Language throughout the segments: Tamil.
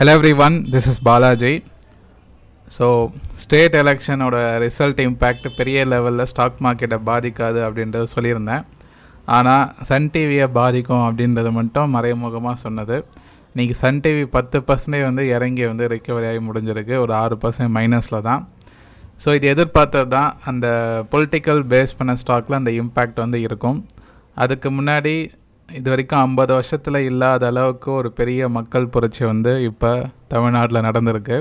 Hello everyone, this is Balaji. So state எலெக்ஷனோட ரிசல்ட் இம்பேக்ட் பெரிய லெவலில் ஸ்டாக் மார்க்கெட்டை பாதிக்காது அப்படின்றது சொல்லியிருந்தேன். ஆனால் சன் டிவியை பாதிக்கும் அப்படின்றது மட்டும் மறைமுகமாக சொன்னது. இன்றைக்கி சன் டிவி 10% வந்து இறங்கி வந்து ரிக்கவரி ஆகி முடிஞ்சிருக்கு, ஒரு 6% மைனஸில் தான். ஸோ இது எதிர்பார்த்தது தான். அந்த பொலிட்டிக்கல் பேஸ் பண்ண ஸ்டாக்கில் அந்த இம்பேக்ட் வந்து இருக்கும். அதுக்கு முன்னாடி இது வரைக்கும் 50 வருஷத்தில் இல்லாத அளவுக்கு ஒரு பெரிய மக்கள் புரட்சி வந்து இப்போ தமிழ்நாட்டில் நடந்திருக்கு.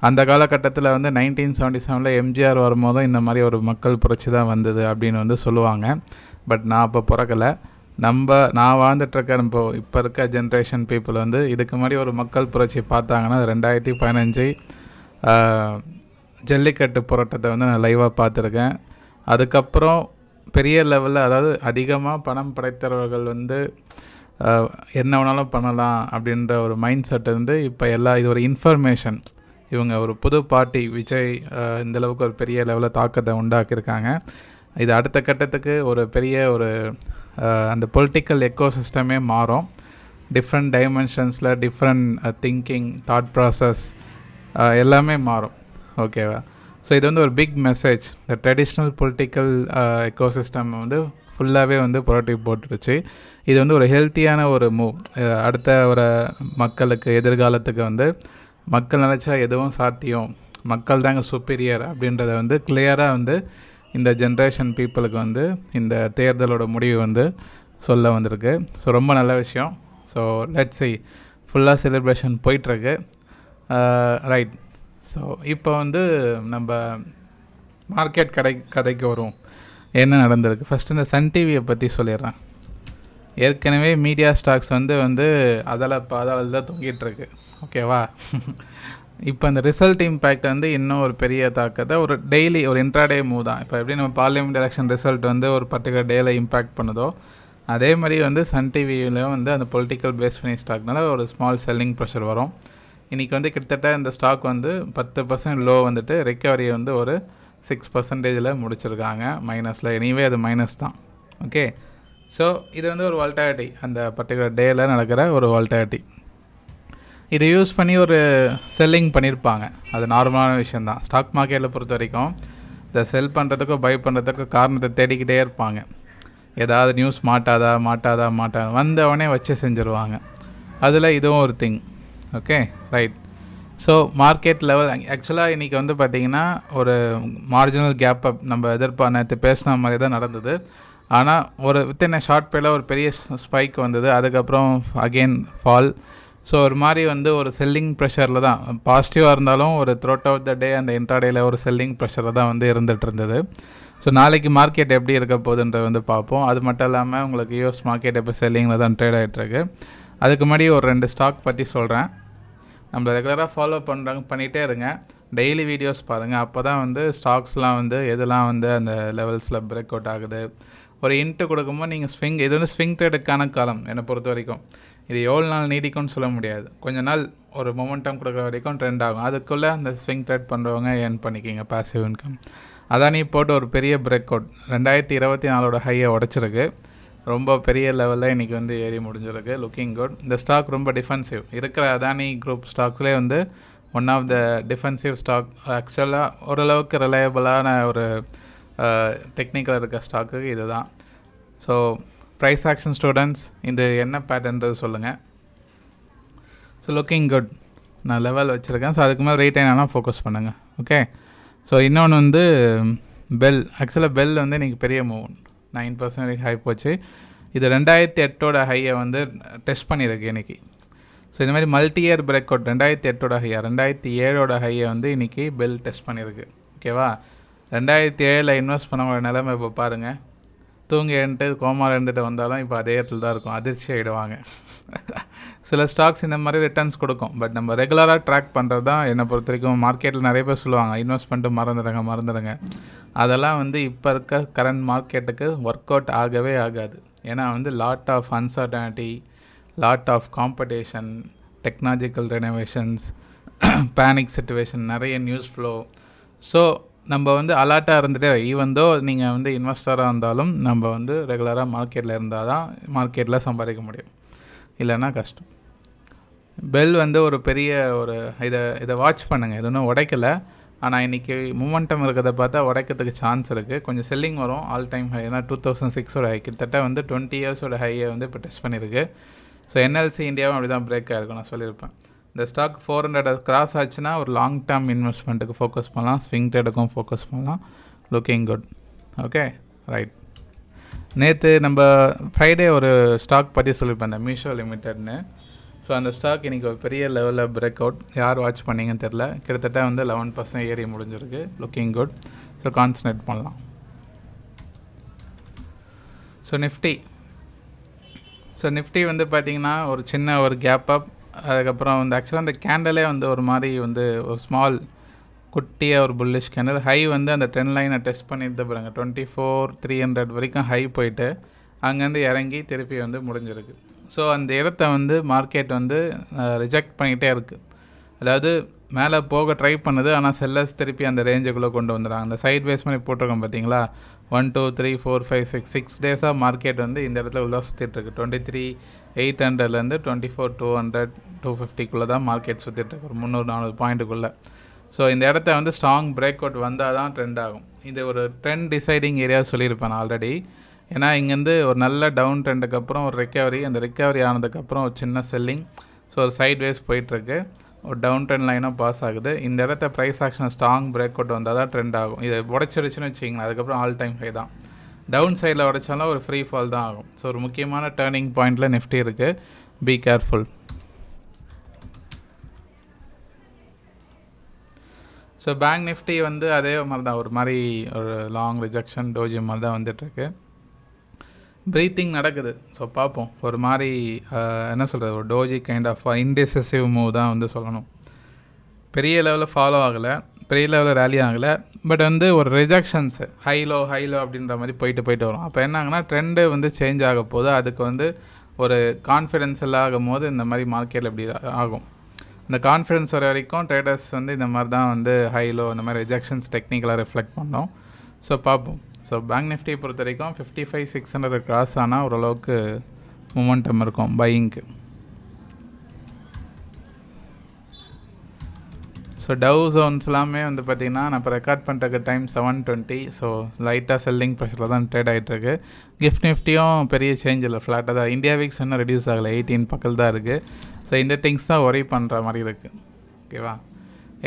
அந்த காலகட்டத்தில் வந்து 1977 எம்ஜிஆர் வரும்போதும் இந்த மாதிரி ஒரு மக்கள் புரட்சி தான் வந்தது அப்படின்னு வந்து சொல்லுவாங்க. பட் நான் அப்போ பிறக்கலை. நான் வாழ்ந்துட்டுருக்க இப்போ இருக்க ஜென்ரேஷன் பீப்புள் வந்து இதுக்கு முன்னாடி ஒரு மக்கள் புரட்சி பார்த்தாங்கன்னா 2015 ஜல்லிக்கட்டு போராட்டத்தை வந்து நான் லைவாக பார்த்துருக்கேன். அதுக்கப்புறம் பெரிய லெவலில், அதாவது அதிகமாக பணம் படைத்தவர்கள் வந்து என்ன வேணாலும் பண்ணலாம் அப்படின்ற ஒரு மைண்ட் செட் வந்து இப்போ இது ஒரு இன்ஃபர்மேஷன். இவங்க ஒரு புது பார்ட்டி விஜய் இந்தளவுக்கு ஒரு பெரிய லெவலில் தாக்கத்தை உண்டாக்கியிருக்காங்க. இது அடுத்த கட்டத்துக்கு ஒரு பெரிய ஒரு அந்த பொலிட்டிக்கல் எக்கோசிஸ்டமே மாறும். டிஃப்ரெண்ட் டைமென்ஷன்ஸில் டிஃப்ரெண்ட் திங்கிங், தாட் ப்ராசஸ் எல்லாமே மாறும். ஓகேவா? ஸோ இது வந்து ஒரு பிக் மெசேஜ். இந்த ட்ரெடிஷ்னல் பொலிட்டிக்கல் எக்கோசிஸ்டம் வந்து ஃபுல்லாகவே வந்து புரட்டி போட்டுருச்சு. இது வந்து ஒரு ஹெல்த்தியான ஒரு மூவ். அடுத்த ஒரு மக்களுக்கு எதிர்காலத்துக்கு வந்து மக்கள் நினச்சா எதுவும் சாத்தியம், மக்கள் தாங்க சுப்பீரியர் அப்படின்றத வந்து கிளியராக வந்து இந்த ஜென்ரேஷன் பீப்புளுக்கு வந்து இந்த தேர்தலோட முடிவு வந்து சொல்ல வந்திருக்கு. ஸோ ரொம்ப நல்ல விஷயம். ஸோ லெட்ஸ் see, ஃபுல்லாக செலிப்ரேஷன் போயிட்டுருக்கு. ரைட். ஸோ இப்போ வந்து நம்ம மார்க்கெட் கதைக்கு வரும். என்ன நடந்திருக்கு ஃபஸ்ட்டு இந்த சன் டிவியை பற்றி சொல்லிடுறேன். ஏற்கனவே மீடியா ஸ்டாக்ஸ் வந்து பாதாளத்தில் தான் தொங்கிட்டுருக்கு. ஓகேவா? இப்போ அந்த ரிசல்ட் இம்பேக்ட் வந்து இன்னும் ஒரு பெரிய தாக்கத்தை ஒரு டெய்லி ஒரு இன்ட்ராடே மூவ் தான். இப்போ எப்படி நம்ம பார்லிமெண்ட் எலெக்ஷன் ரிசல்ட் வந்து ஒரு பர்டிகுலர் டேயில் இம்பேக்ட் பண்ணுதோ, அதே மாதிரி வந்து சன் டிவியிலையும் வந்து அந்த பொலிட்டிக்கல் பேஸ் பண்ணி ஸ்டாக்னால ஒரு ஸ்மால் செல்லிங் ப்ரெஷர் வரும். இன்றைக்கி வந்து கிட்டத்தட்ட இந்த ஸ்டாக் வந்து 10% லோ வந்துட்டு ரெக்கவரி வந்து ஒரு 6% முடிச்சிருக்காங்க மைனஸில். எனிவே அது மைனஸ் தான். ஓகே. ஸோ இது வந்து ஒரு வால்டாலிட்டி, அந்த பர்டிகுலர் டேயில் நடக்கிற ஒரு வால்டாலிட்டி. இதை யூஸ் பண்ணி ஒரு செல்லிங் பண்ணியிருப்பாங்க. அது நார்மலான விஷயந்தான். ஸ்டாக் மார்க்கெட்டில் பொறுத்த வரைக்கும் இதை செல் பண்ணுறதுக்கோ பை பண்ணுறதுக்கோ காரணத்தை தேடிக்கிட்டே இருப்பாங்க. ஏதாவது நியூஸ் மாட்டாதா வந்தவொடனே வச்சு செஞ்சுருவாங்க. அதில் இதுவும் ஒரு thing. Okay, right. So market level ஆக்சுவலாக இன்றைக்கி வந்து பார்த்திங்கன்னா ஒரு மார்ஜினல் கேப் அப் நம்ம நேற்று பேசின மாதிரி தான் நடந்தது. ஆனால் ஒரு வித்தின் ஷார்ட் பீரியடில் ஒரு பெரிய ஸ்பைக் வந்தது. அதுக்கப்புறம் அகெயின் ஃபால். ஸோ ஒரு மாதிரி வந்து ஒரு செல்லிங் ப்ரெஷரில் தான், பாசிட்டிவாக இருந்தாலும் ஒரு த்ரோட் அவுட் த டே அந்த இன்ட்ராடேயில் ஒரு செல்லிங் ப்ரெஷரில் தான் வந்து இருந்துகிட்டு இருந்தது. ஸோ நாளைக்கு மார்க்கெட் எப்படி இருக்க போகுதுன்ற வந்து பார்ப்போம். அது மட்டும் இல்லாமல் உங்களுக்கு யூஎஸ் மார்க்கெட் இப்போ செல்லிங்கில் தான் ட்ரேட் ஆகிட்டுருக்கு. அதுக்கு முன்னாடி ஒரு 2 ஸ்டாக் பற்றி சொல்கிறேன். நம்ம ரெகுலராக ஃபாலோ பண்ணிகிட்டே இருங்க. டெய்லி வீடியோஸ் பாருங்கள். அப்போ தான் வந்து ஸ்டாக்ஸ்லாம் வந்து எதெல்லாம் வந்து அந்த லெவல்ஸில் பிரேக் அவுட் ஆகுது. ஒரு இன்ட்டு கொடுக்கும்போது நீங்கள் இது வந்து ஸ்விங் ட்ரேடுக்கான காலம் என்னை பொறுத்த வரைக்கும். இது எவ்வளோ நாள் நீடிக்கும்னு சொல்ல முடியாது. கொஞ்ச நாள் ஒரு மொமெண்டம் கொடுக்குற வரைக்கும் ட்ரெண்ட் ஆகும். அதுக்குள்ளே அந்த ஸ்விங் ட்ரேட் பண்ணுறவங்க ஏர்ன் பண்ணிக்கிங்க பாசிவ் இன்கம். அதானி போட்டு ஒரு பெரிய பிரேக் அவுட் 2024 ஹையை உடச்சிருக்கு. ரொம்ப பெரிய லெவலில் இன்றைக்கி வந்து ஏறி முடிஞ்சிருக்கு. Looking good. இந்த ஸ்டாக் ரொம்ப டிஃபென்சிவ். இருக்கிற அதானி குரூப் ஸ்டாக்ஸ்லேயே வந்து one of the defensive stock. ஆக்சுவலாக ஓரளவுக்கு ரிலையபிளான ஒரு டெக்னிக்கல் இருக்க ஸ்டாக்கு இது தான். ஸோ ப்ரைஸ் ஆக்ஷன் ஸ்டூடெண்ட்ஸ், இது என்ன பேட்டர்ன்றது சொல்லுங்கள். So looking good. நான் லெவல் வச்சுருக்கேன். ஸோ அதுக்கு மேலே ரீட்டைன் ஆனால் ஃபோக்கஸ் பண்ணுங்கள். ஓகே. ஸோ இன்னொன்று வந்து பெல். ஆக்சுவலாக பெல் வந்து இன்றைக்கி பெரிய மூவ் 9% ஹை போச்சு. இது 2008 ஹையை வந்து டெஸ்ட் பண்ணியிருக்கு இன்றைக்கி. ஸோ இந்த மாதிரி மல்டி இயர் பிரேக் அவுட் 2008 ஹையா 2007 ஹையை வந்து இன்றைக்கி பெல் டெஸ்ட் பண்ணியிருக்கு. ஓகேவா? 2007 இன்வெஸ்ட் பண்ணவங்களோட நிலைமை இப்போ பாருங்கள். தூங்கி எழுந்துட்டு கோமாவில் இருந்துட்டு வந்தாலும் இப்போ அதே இடத்துல தான் இருக்கும். அதிர்ச்சி ஆகிடுவாங்க. சில ஸ்டாக்ஸ் இந்த மாதிரி ரிட்டர்ன்ஸ் கொடுக்கும். பட் நம்ம ரெகுலராக ட்ராக் பண்ணுறது தான் என்னை பொறுத்த வரைக்கும். மார்க்கெட்டில் நிறைய பேர் சொல்லுவாங்க இன்வெஸ்ட் பண்ணிட்டு மறந்துடுங்க. அதெல்லாம் வந்து இப்போ இருக்க கரண்ட் மார்க்கெட்டுக்கு ஒர்க் அவுட் ஆகவே ஆகாது. ஏன்னா வந்து lot of uncertainty, lot of competition, technological renovations, panic situation, நிறைய நியூஸ் ஃப்ளோ. ஸோ நம்ம வந்து அலர்ட்டாக இருந்துகிட்டே, ஈவன் தோ நீங்கள் வந்து இன்வெஸ்டராக இருந்தாலும் நம்ம வந்து ரெகுலராக மார்க்கெட்டில் இருந்தால் தான் மார்க்கெட்டில் சம்பாதிக்க முடியும். இல்லைன்னா கஷ்டம். பெல் வந்து ஒரு பெரிய ஒரு இதை வாட்ச் பண்ணுங்கள், இது ஒன்றும் உடைக்கலை. ஆனால் இன்றைக்கி மூமெண்டம் இருக்கிறத பார்த்தா உடைக்கிறதுக்கு சான்ஸ் இருக்குது. கொஞ்சம் செல்லிங் வரும். ஆல் டைம் ஹை ஏன்னா 2006 ஹை, கிட்டத்தட்ட வந்து 20 இயர்ஸோட ஹையை வந்து இப்போ டெஸ்ட் பண்ணியிருக்கு. ஸோ என்எல்சி இந்தியாவும் அப்படி தான் பிரேக் ஆகிருக்கும், நான் சொல்லியிருப்பேன். இந்த ஸ்டாக் 400 கிராஸ் ஆச்சுன்னா ஒரு லாங் டேர்ம் இன்வெஸ்ட்மெண்ட்டுக்கு ஃபோக்கஸ் பண்ணலாம், ஸ்விங் ட்ரேடுக்கும் ஃபோக்கஸ் பண்ணலாம். Looking good. Okay, right. நேற்று நம்ம ஃப்ரைடே ஒரு ஸ்டாக் பற்றி சொல்லியிருப்பேன், இந்த மீஷோ லிமிட்டட்னு. ஸோ அந்த ஸ்டாக் இன்றைக்கி ஒரு பெரிய லெவலில் பிரேக் அவுட். யார் வாட்ச் பண்ணிங்கன்னு தெரில, கிட்டத்தட்ட வந்து 11% ஏறி முடிஞ்சிருக்கு. Looking good. ஸோ கான்சன்ட்ரேட் பண்ணலாம். ஸோ நிஃப்டி வந்து பார்த்திங்கன்னா ஒரு சின்ன ஒரு கேப் அப். அதுக்கப்புறம் வந்து ஆக்சுவலாக அந்த கேண்டலே வந்து ஒரு மாதிரி வந்து ஒரு ஸ்மால் குட்டியாக ஒரு புல்லிஷ் கேண்டல். ஹை வந்து அந்த ட்ரெண்ட் லைனை டெஸ்ட் பண்ணிட்டு பாருங்க, 24,300 வரைக்கும் ஹை போயிட்டு அங்கேருந்து இறங்கி திருப்பி வந்து முடிஞ்சிருக்கு. ஸோ அந்த இடத்த வந்து மார்க்கெட் வந்து ரிஜெக்ட் பண்ணிகிட்டே இருக்குது. அதாவது மேலே போக ட்ரை பண்ணுது, ஆனால் செல்லர்ஸ் திருப்பி அந்த ரேஞ்சுக்குள்ளே கொண்டு வந்துடுறாங்க. அந்த சைட் வேஸ் மாதிரி போட்டிருக்கோம் பார்த்தீங்களா, 1 2 3 4 5 6 டேஸாக மார்க்கெட் வந்து இந்த இடத்துல உள்ள சுற்றிட்டுருக்கு. 23,800லேருந்து 24,200 250 தான் மார்க்கெட் சுற்றிட்டுருக்கு, ஒரு 300-400 பாயிண்ட்டுக்குள்ளே. ஸோ இந்த இடத்த வந்து ஸ்ட்ராங் பிரேக் அவுட் வந்தால் தான் ட்ரெண்ட் ஆகும். இது ஒரு ட்ரெண்ட் டிசைடிங் ஏரியா சொல்லியிருப்பேன் நான் ஆல்ரெடி. ஏன்னா இங்கேருந்து ஒரு நல்ல டவுன் ட்ரெண்டுக்கு அப்புறம் ஒரு ரெக்கவரி, அந்த ரெக்கவரி ஆனதுக்கப்புறம் ஒரு சின்ன செல்லிங். ஸோ ஒரு சைட் வேஸ் போயிட்டுருக்கு, ஒரு டவுன் ட்ரெண்ட் லைனாக பாஸ் ஆகுது. இந்த இடத்த price action strong break out வந்தால் தான் ட்ரெண்ட் ஆகும். இதை உடச்சிருச்சுன்னு வச்சிங்களேன், அதுக்கப்புறம் ஆல் டைம் ஹை தான். டவுன் சைடில் உடைச்சாலும் ஒரு ஃப்ரீ ஃபால் தான் ஆகும். ஸோ ஒரு முக்கியமான டேர்னிங் பாயிண்டில் நிஃப்டி இருக்குது, be careful. So bank Nifty வந்து அதே மாதிரி தான், ஒரு மாதிரி ஒரு லாங் ரிஜெக்ஷன் டோஜி மாதிரி தான் வந்துட்டுருக்கு. ப்ரீத்திங் நடக்குது. ஸோ பார்ப்போம். ஒரு மாதிரி என்ன சொல்கிறது, ஒரு டோஜி கைண்ட் ஆஃப் இன்டிசிசிவ் மூவ் தான் வந்து சொல்லணும். பெரிய லெவலில் ஃபாலோ ஆகலை, பெரிய லெவலில் ரேலி ஆகலை. பட் வந்து ஒரு ரிஜெக்ஷன்ஸு ஹைலோ அப்படின்ற மாதிரி போயிட்டு வரும். அப்போ என்னாங்கன்னா ட்ரெண்டு வந்து சேஞ்ச் ஆக போது, அதுக்கு வந்து ஒரு கான்ஃபிடென்ஸ் எல்லாம் ஆகும் போது இந்த மாதிரி மார்க்கெட்டில் இப்படி ஆகும். இந்த கான்ஃபிடென்ஸ் வர வரைக்கும் ட்ரேடர்ஸ் வந்து இந்த மாதிரி தான் வந்து ஹைலோ இந்த மாதிரி ரிஜெக்ஷன்ஸ் டெக்னிக்கலாக ரிஃப்ளெக்ட் பண்ணோம். ஸோ பார்ப்போம். ஸோ பேங்க் நிஃப்டி பொறுத்த வரைக்கும் 55,600 கிராஸ் ஆனால் ஓரளவுக்கு மொமெண்டம் இருக்கும் பையிங்க்கு. ஸோ டவ் ஜோன்ஸ் எல்லாமே வந்து பார்த்திங்கன்னா நான் இப்போ ரெக்கார்ட் பண்ணுறக்கு டைம் 7:20. ஸோ லைட்டாக செல்லிங் ப்ரெஷரில் தான் ட்ரேட் ஆகிட்டுருக்கு. கிஃப்ட் நிஃப்டியும் பெரிய சேஞ்ச் இல்லை, ஃப்ளாட்டாக தான். இந்தியா வீக்ஸ் இன்னும் ரெடியூஸ் ஆகலை, 18 பக்கல் தான் இருக்குது. ஸோ இந்த திங்ஸ் தான் ஒரி பண்ணுற மாதிரி இருக்குது. ஓகேவா.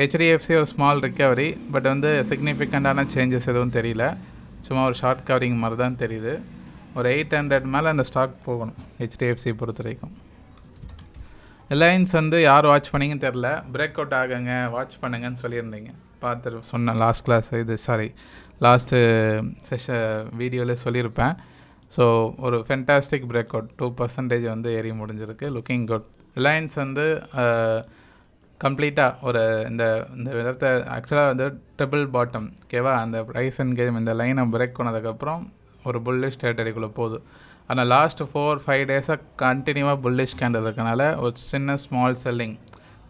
ஹெச்டிஎஃப்சி ஒரு ஸ்மால் ரிக்கவரி, பட் வந்து சிக்னிஃபிகண்ட்டான சேஞ்சஸ் எதுவும் தெரியல. சும்மா ஒரு ஷார்ட் கவரிங் மாதிரி தான் தெரியுது. ஒரு 800 மேலே அந்த ஸ்டாக் போகணும் ஹெச்டிஎஃப்சி பொறுத்த வரைக்கும். ரிலையன்ஸ் வந்து யார் வாட்ச் பண்ணிங்கன்னு தெரில, பிரேக் அவுட் ஆகுங்க வாட்ச் பண்ணுங்கன்னு சொல்லியிருந்தீங்க, பார்த்து சொன்னேன் லாஸ்ட் கிளாஸ், லாஸ்ட்டு வீடியோவில் சொல்லியிருப்பேன். ஸோ ஒரு ஃபென்டாஸ்டிக் பிரேக் அவுட், 2% வந்து ஏறி முடிஞ்சிருக்கு. Looking good. ரிலையன்ஸ் வந்து கம்ப்ளீட்டாக ஒரு இந்த விதத்தை ஆக்சுவலாக வந்து ட்ரிபிள் பாட்டம். ஓகேவா. அந்த ப்ரைஸ் என்கேஜ் இந்த லைனை பிரேக் பண்ணதுக்கப்புறம் ஒரு புல்லிஷ் டெரிட்டரிக்குள்ளே போகுது. ஆனால் லாஸ்ட்டு 4-5 டேஸாக கண்டினியூவாக புல்லிஷ் கேண்டில் இருக்கனால ஒரு சின்ன ஸ்மால் செல்லிங்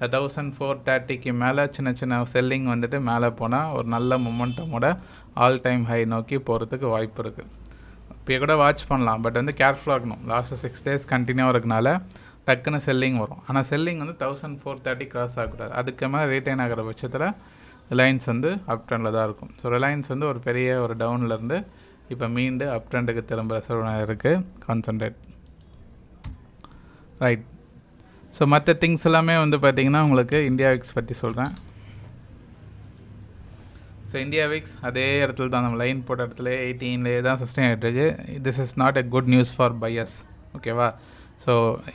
1430க்கு மேலே சின்ன செல்லிங் வந்துட்டு மேலே போனால் ஒரு நல்ல மொமெண்டமோட ஆல் டைம் ஹை நோக்கி போகிறதுக்கு வாய்ப்பு இருக்குது. இப்போ கூட வாட்ச் பண்ணலாம், பட் வந்து கேர்ஃபுல்லாக இருக்கணும். லாஸ்ட்டு 6 டேஸ் கண்டினியூவாக இருக்கனால டக்குன்னு செல்லிங் வரும். ஆனால் செல்லிங் வந்து 1430 கிராஸ் ஆகக்கூடாது. அதுக்கு மேலே ரீட்டைன் ஆகிற பட்சத்தில் ரிலையன்ஸ் வந்து அப் ட்ரெண்டில் தான் இருக்கும். ஸோ ரிலையன்ஸ் வந்து ஒரு பெரிய ஒரு டவுன்லேருந்து இப்போ மீண்டு அப் ட்ரெண்டுக்கு திரும்ப சூழ்நிலை இருக்குது. கான்சன்ட்ரேட். ரைட். ஸோ மற்ற திங்ஸ் எல்லாமே வந்து பார்த்திங்கன்னா உங்களுக்கு இந்தியா விக்ஸ் பற்றி சொல்கிறேன். ஸோ இந்தியா விக்ஸ் அதே இடத்துல தான், நம்ம லைன் போட்ட இடத்துல 18லே தான் சஸ்டெயின் ஆகிட்டுருக்கு. This is not a good news for buyers. ஓகேவா. ஸோ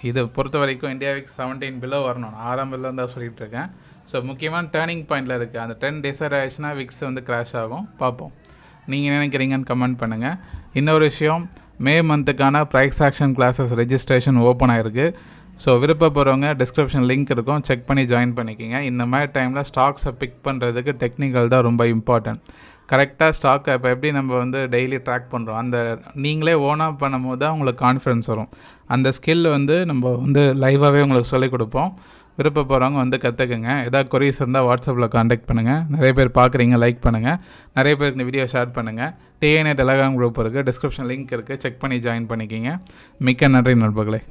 இதை பொறுத்த வரைக்கும் இந்தியா விக்ஸ் 17 பிலோ வரணும், நான் ஆரம்பத்தில் தான் சொல்லிகிட்டு இருக்கேன். ஸோ முக்கியமான டேர்னிங் பாயிண்டில் இருக்குது. அந்த 10 டிசைட் ஆகிடுச்சுன்னா விக்ஸ் வந்து கிராஷ் ஆகும். பார்ப்போம், நீங்கள் நினைக்கிறீங்கன்னு கமெண்ட் பண்ணுங்கள். இன்னொரு விஷயம், மே மந்த்துக்கான price action classes registration open ஆகிருக்கு. ஸோ விருப்பப்படுறவங்க டிஸ்கிரிப்ஷன் லிங்க் இருக்கும், செக் பண்ணி ஜாயின் பண்ணிக்கிங்க. இந்த மாதிரி டைமில் ஸ்டாக்ஸை பிக் பண்ணுறதுக்கு டெக்னிக்கல் தான் ரொம்ப இம்பார்ட்டன்ட். கரெக்டாக ஸ்டாக்கை இப்போ எப்படி நம்ம வந்து டெய்லி ட்ராக் பண்ணுறோம், அந்த நீங்களே ஓனாக பண்ணும்போது தான் உங்களுக்கு கான்ஃபிடன்ஸ் வரும். அந்த ஸ்கில் வந்து நம்ம வந்து லைவாகவே உங்களுக்கு சொல்லிக் கொடுப்போம். விருப்பப்படுறவங்க வந்து கற்றுக்குங்க. ஏதாவது கொரீஸ் இருந்தால் வாட்ஸ்அப்பில் காண்டாக்ட் பண்ணுங்கள். நிறைய பேர் பார்க்குறீங்க, லைக் பண்ணுங்கள். நிறைய பேருக்கு இந்த வீடியோ ஷேர் பண்ணுங்கள். டிஎன்ஏ டெலகிராம் குரூப் இருக்குது, டிஸ்கிரிப்ஷன் லிங்க் இருக்குது, செக் பண்ணி ஜாயின் பண்ணிக்கிங்க. மிக்க நன்றி நண்பர்களே.